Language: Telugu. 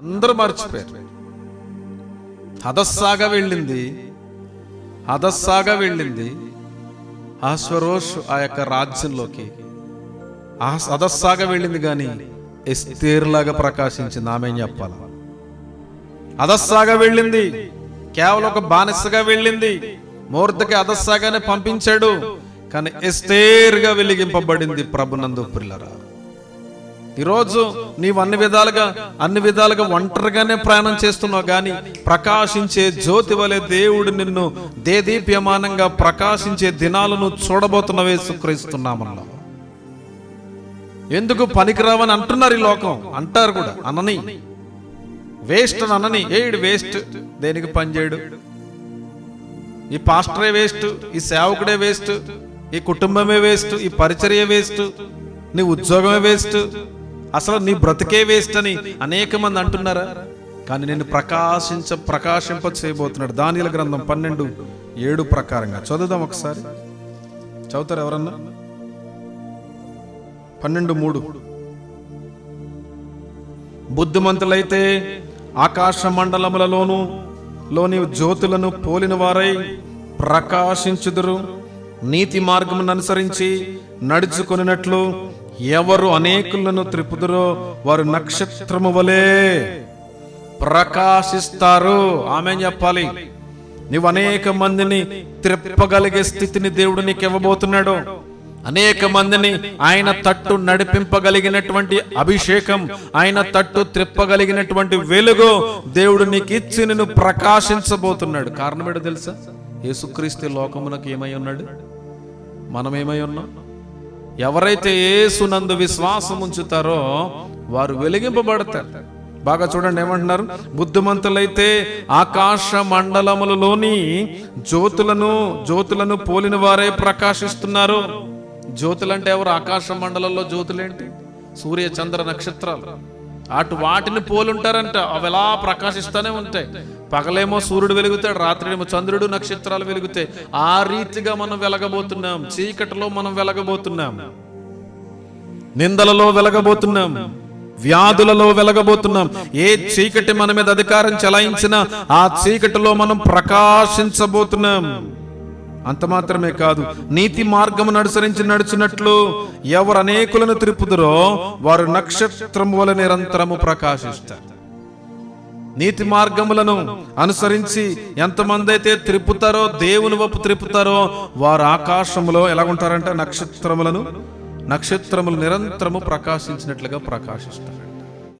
అందరూ మర్చిపోయారు. హదస్సాగా వెళ్ళింది అహష్వేరోష్ ఆ యొక్క రాజ్యంలోకి. హదస్సాగా వెళ్ళింది కానీ ఎస్తేరులాగా ప్రకాశించింది. ఆమె చెప్పాలి, హదస్సాగా వెళ్ళింది, కేవలం ఒక బానిసగా వెళ్ళింది. మొర్దెకై హదస్సాగానే పంపించాడు, కానీ ఎస్తేరుగా వెలిగింపబడింది ప్రభునందు ప్రియులారా. ఈరోజు నీవు అన్ని విధాలుగా ఒంటరిగానే ప్రయాణం చేస్తున్నావు, కానీ ప్రకాశించే జ్యోతి వలె దేవుడు నిన్ను దేదీప్యమానంగా ప్రకాశించే దినాలను చూడబోతున్నవే యేసుక్రీస్తునామములో. ఎందుకు పనికిరావని అంటున్నారు ఈ లోకం, అంటారు కూడా. అనని వేస్ట్ అని అనని, ఏడు వేస్ట్, దేనికి పనిచేయడు, ఈ పాస్టరే వేస్ట్, ఈ సేవకుడే వేస్ట్, ఈ కుటుంబమే వేస్ట్, ఈ పరిచర్య వేస్ట్, నీ ఉద్యోగమే వేస్ట్, అసలు నీ బ్రతికే వేస్ట్ అని అనేక మంది అంటున్నారా? కానీ నేను ప్రకాశింప చేయబోతున్నాడు. దానియేలు గ్రంథం 12:7 ప్రకారంగా చదువుదాం ఒకసారి. చదువుతారు ఎవరన్నా? 12:3. బుద్ధిమంతులైతే ఆకాశ మండలములలోని జ్యోతులను పోలిన వారై ప్రకాశించుదురు. నీతి మార్గమును అనుసరించి నడుచుకొనినట్లు ఎవరు అనేకులను త్రిప్పుదురో వారు నక్షత్రము వలె ప్రకాశిస్తారు. ఆమేన్ చెప్పాలి. నువ్వు అనేక మందిని త్రిప్పగలిగే స్థితిని దేవుడు నీకు ఇవ్వబోతున్నాడు. అనేక మందిని ఆయన తట్టు నడిపింపగలిగినటువంటి అభిషేకం, ఆయన తట్టు త్రిప్పగలిగినటువంటి వెలుగు దేవుడు నీకు ఇచ్చి నిన్ను ప్రకాశించబోతున్నాడు. కారణం ఏంటో తెలుసా? యేసుక్రీస్తు లోకమునకు ఏమై ఉన్నాడు, మనం ఏమై ఉన్నాం. ఎవరైతే యేసునందు విశ్వాసం ఉంచుతారో వారు వెలిగింపబడతారు. బాగా చూడండి ఏమంటున్నారు? బుద్ధిమంతులైతే ఆకాశ మండలములలోని జ్యోతులను పోలిన వారే ప్రకాశిస్తున్నారు. జ్యోతులంటే ఎవరు? ఆకాశ మండలంలో జ్యోతులేంటి? సూర్య చంద్ర నక్షత్రాలు. వాటిని పోలుంటారంట. అవి ఎలా ప్రకాశిస్తూనే ఉంటాయి. పగలేమో సూర్యుడు వెలుగుతాడు, రాత్రినేమో చంద్రుడు నక్షత్రాలు వెలుగుతాయి. ఆ రీతిగా మనం వెలగబోతున్నాం. చీకటిలో మనం వెలగబోతున్నాం, నిందలలో వెలగబోతున్నాం, వ్యాధులలో వెలగబోతున్నాం. ఏ చీకటి మన మీద అధికారం చెలాయించినా ఆ చీకటిలో మనం ప్రకాశించబోతున్నాం. అంత మాత్రమే కాదు, నీతి మార్గమును అనుసరించి నడుచున్నట్లు ఎవరు అనేకులను త్రిప్పుదురో వారు నక్షత్రము వలె నిరంతరము ప్రకాశిస్తారు. నీతి మార్గములను అనుసరించి ఎంతమంది అయితే త్రిప్పుతారో, దేవుని వైపు త్రిప్పుతారో, వారు ఆకాశములో ఎలాగుంటారంటే నక్షత్రములు నిరంతరము ప్రకాశించినట్లుగా ప్రకాశిస్తారు.